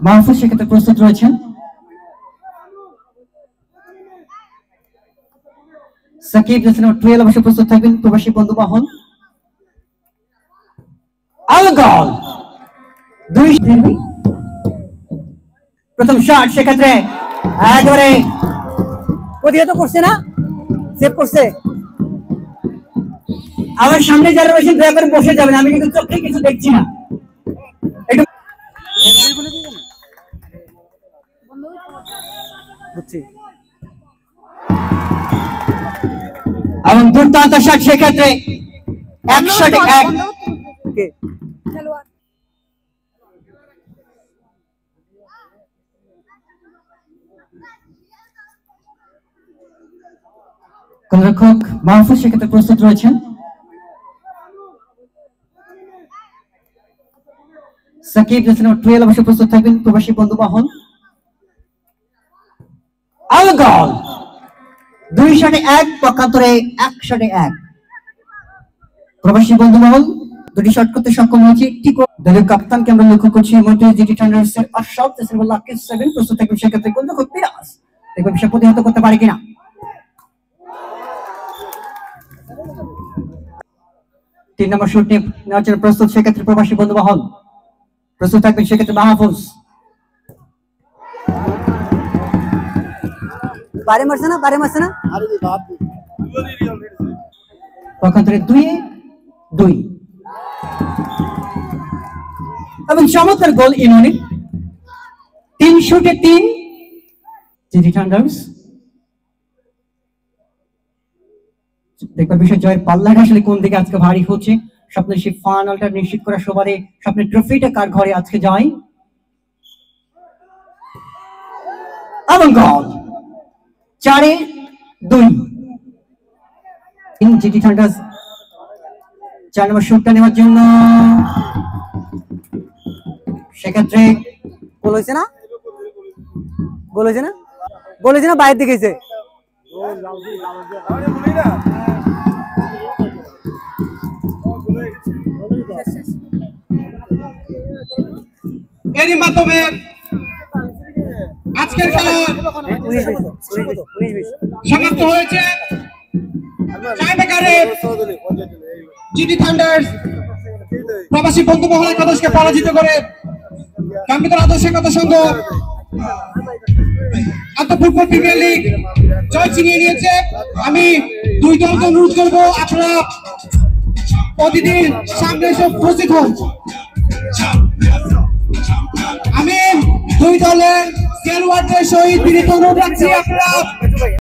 মাহফুজ সেক্ষেত্রে প্রস্তুত রয়েছেন। সাকিব জার্সি নাম্বার 12 অবশ্যই প্রস্তুত থাকবেন প্রবাসী বন্ধু মহল। গোল 2 প্রথম শট সেক্ষেত্রে একেবারে প্রতিহত করছে না, সেভ করছে। আমার সামনে যারা রয়েছেন দয়া করে বসে যাবেন, আমি কিন্তু চোখে কিছু দেখছি না। একটু এবং দুর্দান্ত শট সেক্ষেত্রে 1 শটে 1। গোলরক্ষক মাহফুজ সেক্ষেত্রে প্রস্তুত রয়েছেন। সাকিব জার্সি নাম্বার 12 অবশ্যই প্রস্তুত থাকবেন প্রবাসী বন্ধু মহল। গোল 2 শটে 1, পক্ষান্তরে 1 শটে 1। প্রবাসী বন্ধু মহল দুটি শট করতে সক্ষম হয়েছে। একটি দলীয় কাপ্তানকে আমরা লক্ষ্য করছি জিটি থান্ডার্সের আশরাফ জাসিম লাকি 7 প্রস্তুত থাকবেন সেক্ষেত্রে গোলরক্ষক পিরাস দেখবেন সে প্রতিহত করতে পারে কিনা। 3 নম্বর শট নিয়ে নেওয়ার জন্য প্রস্তুত সেক্ষেত্রে প্রবাসী বন্ধু মহল প্রস্তুত থাকবেন সেক্ষেত্রে মাহফুজ। বারে মারছে না পক্ষান্তরে 2-2 এবং চমৎকার গোল ইউনিট 3 শটে 3 জিটি থান্ডার্স। দেখবার বিষয় জয়ের পাল্লাটা আসলে কোন দিকে আজকে ভারী হচ্ছে। স্বপ্নের সেই ফাইনালটা নিশ্চিত করা সবারই স্বপ্নের ট্রফিটা কার ঘরে আজকে যায়। এবং গোল 4-2 জিটি থান্ডার্স 4 নম্বর শটটা নেওয়ার জন্য সেক্ষেত্রে গোল হয়েছে না বাইরের দিকে গেছে। এরই মাধ্যমে আজকের খেলা সমাপ্ত হয়েছে। জিটি থান্ডার্স প্রবাসী বন্ধু মহল একাদশকে পরাজিত করে কামিতার আদর্শিকতা সংঘ ফুটবল প্রিমিয়ার লিগ জয় ছিনিয়ে নিয়েছে। আমি দুই দলকে অনুরোধ করবো আপনারা প্রতিদিন সামনে এসে উপস্থিত হন। আমি দুই দলের খেলোয়াড়দের সহিত বিনীত অনুরোধ রাখছি আপনারা